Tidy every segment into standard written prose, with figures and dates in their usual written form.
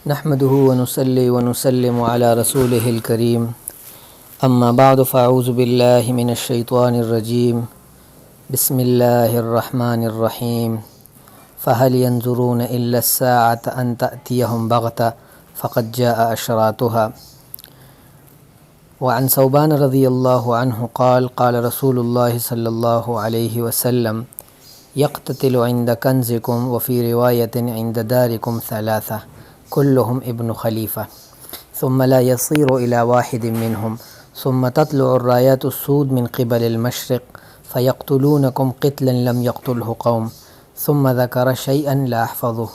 نحمده ونصلي ونسلم على رسوله الكريم اما بعد فاعوذ بالله من الشيطان الرجيم بسم الله الرحمن الرحيم فهل ينظرون إلا الساعة أن تأتيهم بغتة فقد جاء أشراطها. وعن ثوبان رضي الله عنه قال قال رسول الله صلى الله عليه وسلم يقتتل عند كنزكم وفي رواية عند داركم ثلاثة كلهم ابن خليفة ثم لا يصير إلى واحد منهم ثم تطلع الرايات السود من قبل المشرق فيقتلونكم قتلا لم يقتله قوم ثم ذكر شيئا لا أحفظه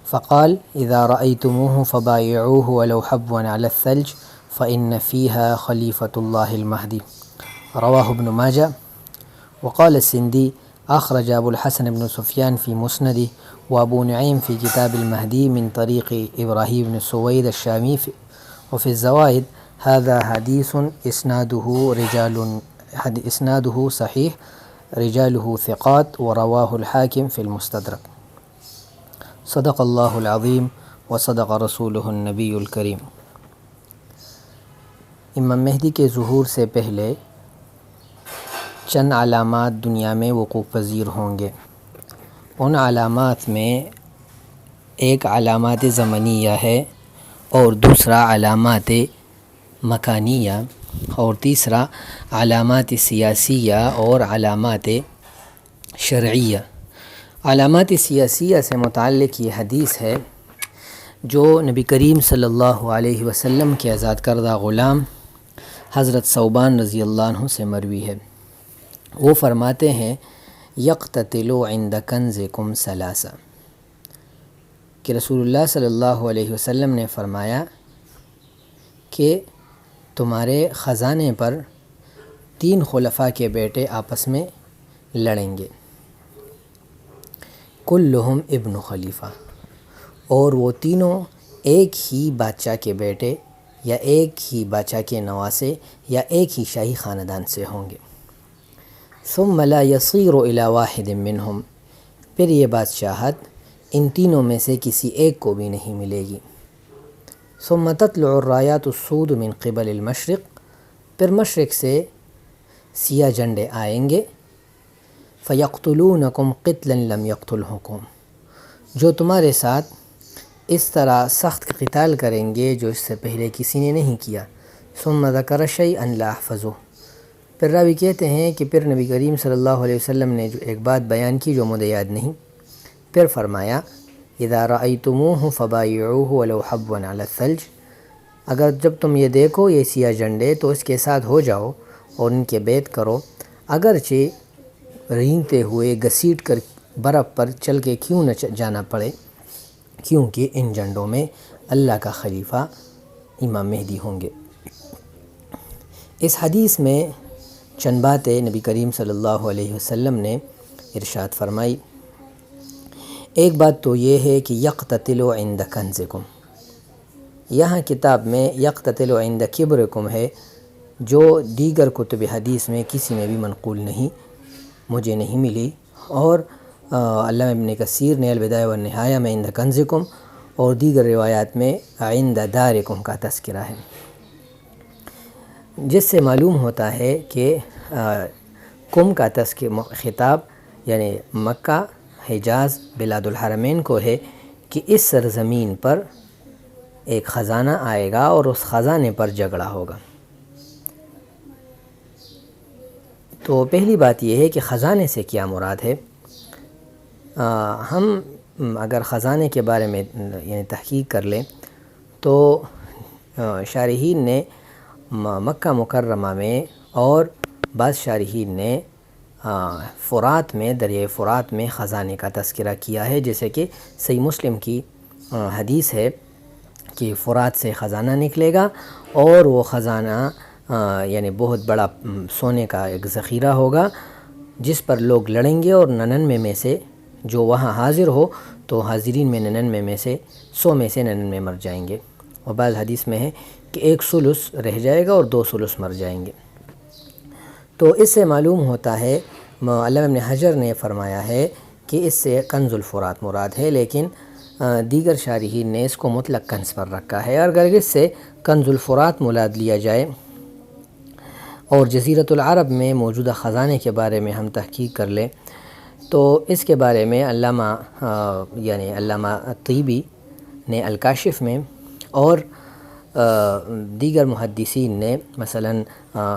فقال إذا رأيتموه فبايعوه ولو حبوا على الثلج فإن فيها خليفة الله المهدي. رواه ابن ماجه. وقال السندي أخرج أبو الحسن بن سفيان في مسنده وأبو نعيم في كتاب المهدي من طريق إبراهيم بن سويد الشامي وفي الزوائد هذا حديث إسناده صحيح رجاله ثقات ورواه الحاكم في المستدرك. صدق الله العظيم وصدق رسوله النبی الکریم. امام مہدی کے ظہور سے پہلے چند علامات دنیا میں وقوع پذیر ہوں گے. ان علامات میں ایک علامات زمنیہ ہے اور دوسرا علامات مکانیہ اور تیسرا علامات سیاسیہ اور علامات شرعیہ. علامات سیاسیہ سے متعلق یہ حدیث ہے جو نبی کریم صلی اللہ علیہ وسلم کے آزاد کردہ غلام حضرت ثوبان رضی اللہ عنہ سے مروی ہے. وہ فرماتے ہیں یقتتل عند کنزکم ثلاثہ کہ رسول اللہ صلی اللہ علیہ وسلم نے فرمایا کہ تمہارے خزانے پر تین خلفاء کے بیٹے آپس میں لڑیں گے. کلہم ابن خلیفہ، اور وہ تینوں ایک ہی بادشاہ کے بیٹے یا ایک ہی بادشاہ کے نواسے یا ایک ہی شاہی خاندان سے ہوں گے. ثم لا يصير الى واحد منهم، پھر یہ بادشاہت ان تینوں میں سے کسی ایک کو بھی نہیں ملے گی. ثم تطلع الرايات السود من قبل المشرق، پھر مشرق سے سیاہ جھنڈے آئیں گے. فيقتلونكم قتلا لم يقتلهم، جو تمہارے ساتھ اس طرح سخت قتال کریں گے جو اس سے پہلے کسی نے نہیں کیا. ثم ذكر شيئا لا احفظه، پھر راوی کہتے ہیں کہ پھر نبی کریم صلی اللہ علیہ وسلم نے جو ایک بات بیان کی جو مجھے یاد نہیں. پھر فرمایا اذا رأیتموہ فبایعوہ ولو حبوا علی الثلج، اگر جب تم یہ دیکھو یہ سیاہ جھنڈے تو اس کے ساتھ ہو جاؤ اور ان کے بیعت کرو، اگرچہ رینگتے ہوئے گھسیٹ کر برف پر چل کے کیوں نہ جانا پڑے، کیونکہ ان جھنڈوں میں اللہ کا خلیفہ امام مہدی ہوں گے. اس حدیث میں چند باتیں نبی کریم صلی اللہ علیہ وسلم نے ارشاد فرمائی. ایک بات تو یہ ہے کہ یقتتل عند کنزکم، یہاں کتاب میں یقتتل عند کبرکم ہے جو دیگر کتب حدیث میں کسی میں بھی منقول نہیں، مجھے نہیں ملی. اور علامہ ابن کثیر نے البدایہ والنہایہ میں عند کنزکم اور دیگر روایات میں عند دارکم کا تذکرہ ہے، جس سے معلوم ہوتا ہے کہ کم کا خطاب یعنی مکہ، حجاز، بلاد الحرمین کو ہے کہ اس سرزمین پر ایک خزانہ آئے گا اور اس خزانے پر جھگڑا ہوگا. تو پہلی بات یہ ہے کہ خزانے سے کیا مراد ہے. ہم اگر خزانے کے بارے میں یعنی تحقیق کر لیں تو شارحین نے مکہ مکرمہ میں اور بعض شارحین نے فرات میں دریائے فرات میں خزانے کا تذکرہ کیا ہے، جیسے کہ صحیح مسلم کی حدیث ہے کہ فرات سے خزانہ نکلے گا اور وہ خزانہ یعنی بہت بڑا سونے کا ایک ذخیرہ ہوگا جس پر لوگ لڑیں گے، اور 99 میں سے جو وہاں حاضر ہو تو حاضرین میں 99 میں سے 100 میں سے 99 مر جائیں گے. اور بعض حدیث میں ہے کہ 1 ثلث رہ جائے گا اور 2 ثلث مر جائیں گے. تو اس سے معلوم ہوتا ہے، علامہ ابن حجر نے فرمایا ہے کہ اس سے کنز الفرات مراد ہے، لیکن دیگر شارحین نے اس کو مطلق کنز پر رکھا ہے، اور اگر اس سے کنز الفرات مراد لیا جائے اور جزیرۃ العرب میں موجودہ خزانے کے بارے میں ہم تحقیق کر لیں تو اس کے بارے میں علامہ طیبی نے الکاشف میں اور دیگر محدثین نے مثلاً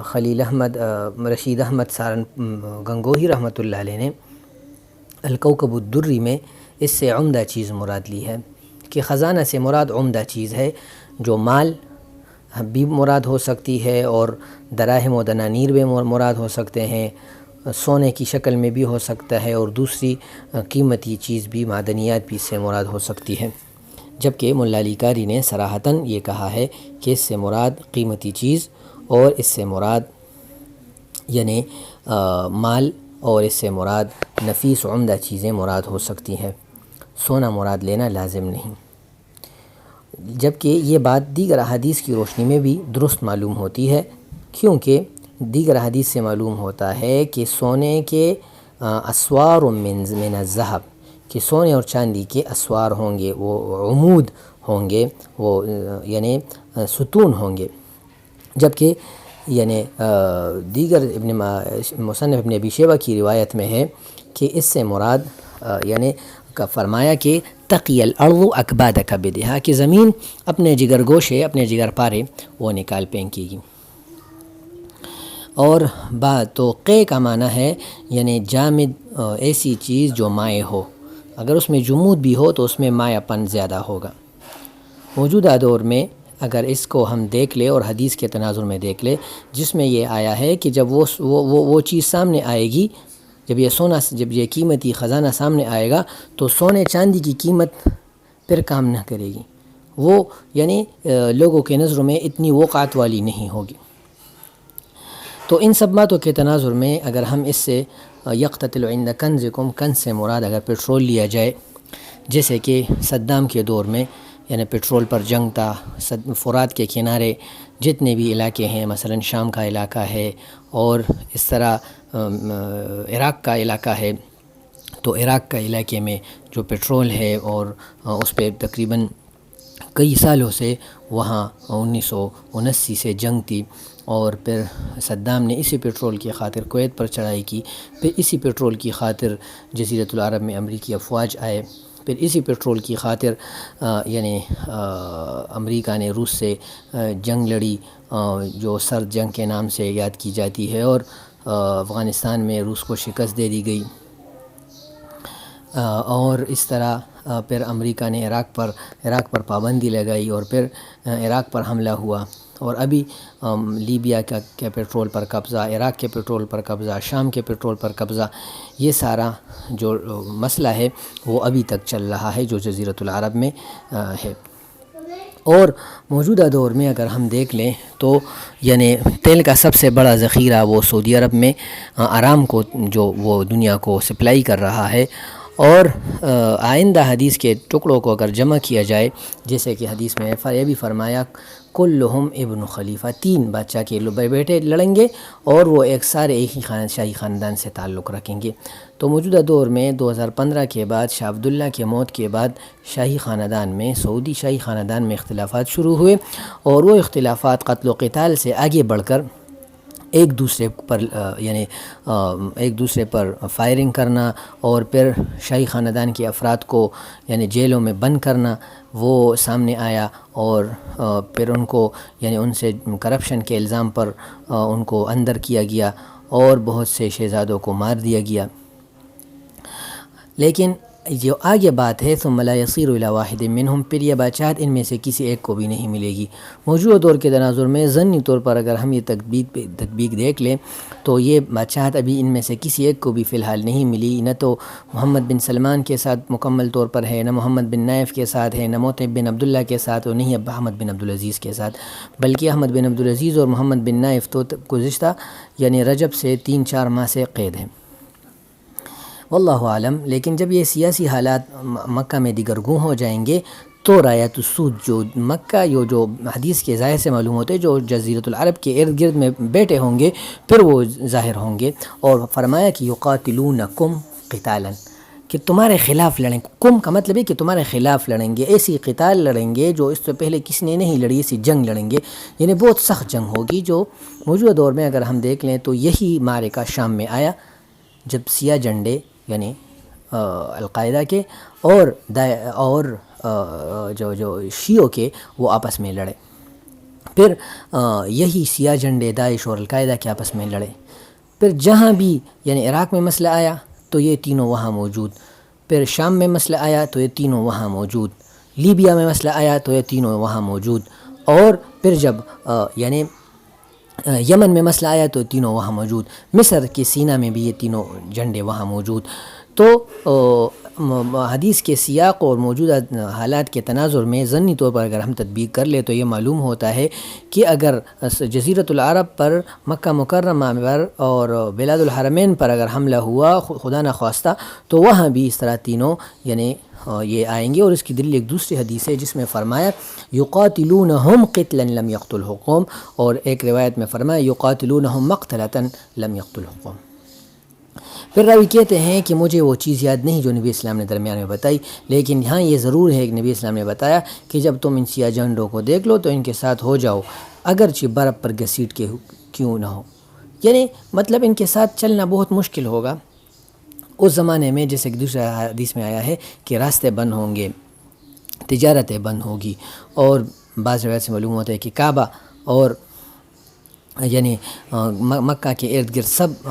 خلیل احمد رشید احمد سارن گنگوہی رحمۃ اللہ علیہ نے الکوکب الدری میں اس سے عمدہ چیز مراد لی ہے کہ خزانہ سے مراد عمدہ چیز ہے، جو مال بھی مراد ہو سکتی ہے اور دراہم و دنانیر بھی مراد ہو سکتے ہیں، سونے کی شکل میں بھی ہو سکتا ہے، اور دوسری قیمتی چیز بھی، معدنیات بھی اس سے مراد ہو سکتی ہے، جبکہ ملا علی قاری نے صراحتاً یہ کہا ہے کہ اس سے مراد قیمتی چیز اور اس سے مراد مال اور اس سے مراد نفیس و عمدہ چیزیں مراد ہو سکتی ہیں، سونا مراد لینا لازم نہیں، جبکہ یہ بات دیگر احادیث کی روشنی میں بھی درست معلوم ہوتی ہے، کیونکہ دیگر احادیث سے معلوم ہوتا ہے کہ سونے کے اسوار من الذهب، کہ سونے اور چاندی کے اسوار ہوں گے، وہ عمود ہوں گے، وہ ستون ہوں گے، جبکہ دیگر مصنف ابن ابی شیبہ کی روایت میں ہے کہ اس سے مراد فرمایا کہ تقی الارض اکباد کبدہا، کہ زمین اپنے جگر گوشے، اپنے جگر پارے وہ نکال پھینکے گی۔ اور تو قے کا معنی ہے جامد، ایسی چیز جو مائع ہو، اگر اس میں جمود بھی ہو تو اس میں مائع پن زیادہ ہوگا۔ موجودہ دور میں اگر اس کو ہم دیکھ لیں اور حدیث کے تناظر میں دیکھ لیں، جس میں یہ آیا ہے کہ جب وہ چیز سامنے آئے گی، جب یہ قیمتی خزانہ سامنے آئے گا تو سونے چاندی کی قیمت پھر کام نہ کرے گی، وہ لوگوں کے نظروں میں اتنی وقعت والی نہیں ہوگی۔ تو ان سب باتوں کے تناظر میں اگر ہم اس سے یقتتل عند کنزکم، کنز سے مراد اگر پیٹرول لیا جائے، جیسے کہ صدام کے دور میں پیٹرول پر جنگ تھا، فرات کے کنارے جتنے بھی علاقے ہیں، مثلا شام کا علاقہ ہے اور اس طرح عراق کا علاقہ ہے، تو عراق کا علاقے میں جو پیٹرول ہے اور اس پہ تقریباً کئی سالوں سے وہاں 1979 سے جنگ تھی، اور پھر صدام نے اسی پیٹرول کی خاطر کویت پر چڑھائی کی، پھر اسی پیٹرول کی خاطر جزیرۃ العرب میں امریکی افواج آئے، پھر اسی پیٹرول کی خاطر امریکہ نے روس سے جنگ لڑی، جو سرد جنگ کے نام سے یاد کی جاتی ہے، اور افغانستان میں روس کو شکست دے دی گئی، اور اس طرح پھر امریکہ نے عراق پر پابندی لگائی، اور پھر عراق پر حملہ ہوا، اور ابھی لیبیا کے پیٹرول پر قبضہ، عراق کے پیٹرول پر قبضہ، شام کے پیٹرول پر قبضہ، یہ سارا جو مسئلہ ہے وہ ابھی تک چل رہا ہے جو جزیرۃ العرب میں ہے۔ اور موجودہ دور میں اگر ہم دیکھ لیں تو تیل کا سب سے بڑا ذخیرہ وہ سعودی عرب میں ارامکو، جو وہ دنیا کو سپلائی کر رہا ہے، اور آئندہ حدیث کے ٹکڑوں کو اگر جمع کیا جائے، جیسے کہ حدیث میں یہ بھی فرمایا کلہم ابن خلیفہ، 3 بادشاہ کے بیٹے لڑیں گے اور وہ ایک ہی شاہی خاندان سے تعلق رکھیں گے۔ تو موجودہ دور میں 2015 کے بعد شاہ عبداللہ کے موت کے بعد شاہی خاندان میں، سعودی شاہی خاندان میں اختلافات شروع ہوئے، اور وہ اختلافات قتل و قتال سے آگے بڑھ کر ایک دوسرے پر فائرنگ کرنا، اور پھر شاہی خاندان کے افراد کو جیلوں میں بند کرنا وہ سامنے آیا، اور پھر ان کو ان سے کرپشن کے الزام پر ان کو اندر کیا گیا، اور بہت سے شہزادوں کو مار دیا گیا۔ لیکن جو آگے بات ہے ثم لا يصير الى واحد منهم، پھر یہ بادشاہت ان میں سے کسی ایک کو بھی نہیں ملے گی۔ موجودہ دور کے تناظر میں ضمنی طور پر اگر ہم یہ تطبیق دیکھ لیں تو یہ بادشاہت ابھی ان میں سے کسی ایک کو بھی فی الحال نہیں ملی، نہ تو محمد بن سلمان کے ساتھ مکمل طور پر ہے، نہ محمد بن نائف کے ساتھ ہے، نہ معتب بن عبداللہ کے ساتھ، اور نہیں اب احمد بن عبدالعزیز کے ساتھ، بلکہ احمد بن عبدالعزیز اور محمد بن نائف تو گزشتہ رجب سے 3-4 ماہ سے قید ہیں، واللہ عالم۔ لیکن جب یہ سیاسی حالات مکہ میں دیگرگوں ہو جائیں گے تو رایت السود جو مکہ جو حدیث کے ظاہر سے معلوم ہوتے جو جزیرۃ العرب کے ارد گرد میں بیٹھے ہوں گے، پھر وہ ظاہر ہوں گے، اور فرمایا کہ یقاتلونکم قتالا، کہ تمہارے خلاف لڑیں، کم کا مطلب ہے کہ تمہارے خلاف لڑیں گے، ایسی قتال لڑیں گے جو اس سے پہلے کسی نے نہیں لڑی، ایسی جنگ لڑیں گے، یعنی بہت سخت جنگ ہوگی جو موجودہ دور میں اگر ہم دیکھ لیں تو یہی معرکہ شام میں آیا جب سیاہ جھنڈے یعنی القاعدہ کے اور جو شیعوں کے وہ آپس میں لڑے، پھر یہی سیاہ جھنڈے داعش اور القاعدہ کے آپس میں لڑے، پھر جہاں بھی یعنی عراق میں مسئلہ آیا تو یہ تینوں وہاں موجود، پھر شام میں مسئلہ آیا تو یہ تینوں وہاں موجود، لیبیا میں مسئلہ آیا تو یہ تینوں وہاں موجود، اور پھر جب یعنی یمن میں مسئلہ آیا تو تینوں وہاں موجود، مصر کے سینہ میں بھی یہ تینوں جھنڈے وہاں موجود۔ تو حدیث کے سیاق اور موجودہ حالات کے تناظر میں ضمنی طور پر اگر ہم تطبیق کر لیں تو یہ معلوم ہوتا ہے کہ اگر جزیرۃ العرب پر مکہ مکرمہ پر اور بلاد الحرمین پر اگر حملہ ہوا خدا نخواستہ تو وہاں بھی اس طرح تینوں یعنی یہ آئیں گے، اور اس کی دلیل ایک دوسری حدیث ہے جس میں فرمایا یقاتلونہم قتلا لم یقتلہ قوم، اور ایک روایت میں فرمایا یقاتلونہم مقتلۃ لم یقتلہ قوم۔ پھر راوی کہتے ہیں کہ مجھے وہ چیز یاد نہیں جو نبی اسلام نے درمیان میں بتائی، لیکن یہاں یہ ضرور ہے کہ نبی اسلام نے بتایا کہ جب تم ان سیاہ جھنڈوں کو دیکھ لو تو ان کے ساتھ ہو جاؤ، اگرچہ برف پر گھسیٹ کے کیوں نہ ہو، یعنی مطلب ان کے ساتھ چلنا بہت مشکل ہوگا اس زمانے میں، جیسے کہ دوسرے حدیث میں آیا ہے کہ راستے بند ہوں گے، تجارتیں بند ہوگی، اور بعض روایت سے معلوم ہوتا ہے کہ کعبہ اور یعنی مکہ کے ارد گرد سب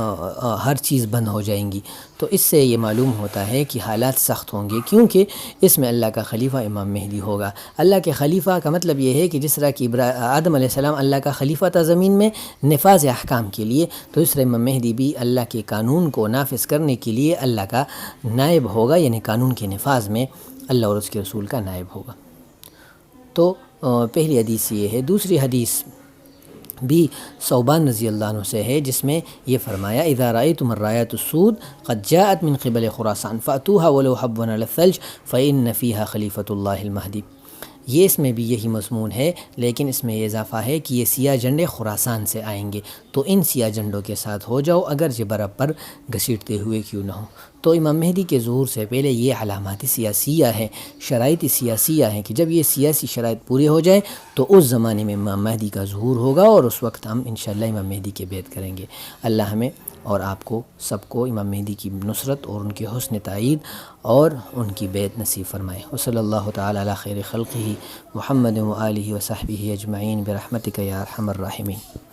ہر چیز بند ہو جائیں گی۔ تو اس سے یہ معلوم ہوتا ہے کہ حالات سخت ہوں گے، کیونکہ اس میں اللہ کا خلیفہ امام مہدی ہوگا۔ اللہ کے خلیفہ کا مطلب یہ ہے کہ جس طرح کہ آدم علیہ السلام اللہ کا خلیفہ تھا زمین میں نفاذ احکام کے لیے، تو اس طرح امام مہدی بھی اللہ کے قانون کو نافذ کرنے کے لیے اللہ کا نائب ہوگا، یعنی قانون کے نفاذ میں اللہ اور اس کے رسول کا نائب ہوگا۔ تو پہلی حدیث یہ ہے۔ دوسری حدیث بھی ثوبان رضی اللہ عنہ سے ہے، جس میں یہ فرمایا اذا رأيتم الرايات السود قد جاءت من قبل خراسان فأتوها ولو حبوا على الثلج فإن فيها خلیفۃ اللہ المہدی۔ یہ اس میں بھی یہی مضمون ہے، لیکن اس میں یہ اضافہ ہے کہ یہ سیاہ جھنڈے خراسان سے آئیں گے، تو ان سیاہ جھنڈوں کے ساتھ ہو جاؤ اگرچہ برف پر گھسیٹتے ہوئے کیوں نہ ہو۔ تو امام مہدی کے ظہور سے پہلے یہ علامات سیاسیہ ہیں، شرائط سیاسیہ ہیں کہ جب یہ سیاسی شرائط پورے ہو جائیں تو اس زمانے میں امام مہدی کا ظہور ہوگا، اور اس وقت ہم انشاءاللہ امام مہدی کے بیعت کریں گے۔ اللہ ہمیں اور آپ کو سب کو امام مہدی کی نصرت اور ان کے حسن تائید اور ان کی بیعت نصیب فرمائے۔ وصلی اللہ تعالی علی خیر خلقہ محمد و آلہ و صحبہ اجمعین برحمتک یا ارحم الراحمین۔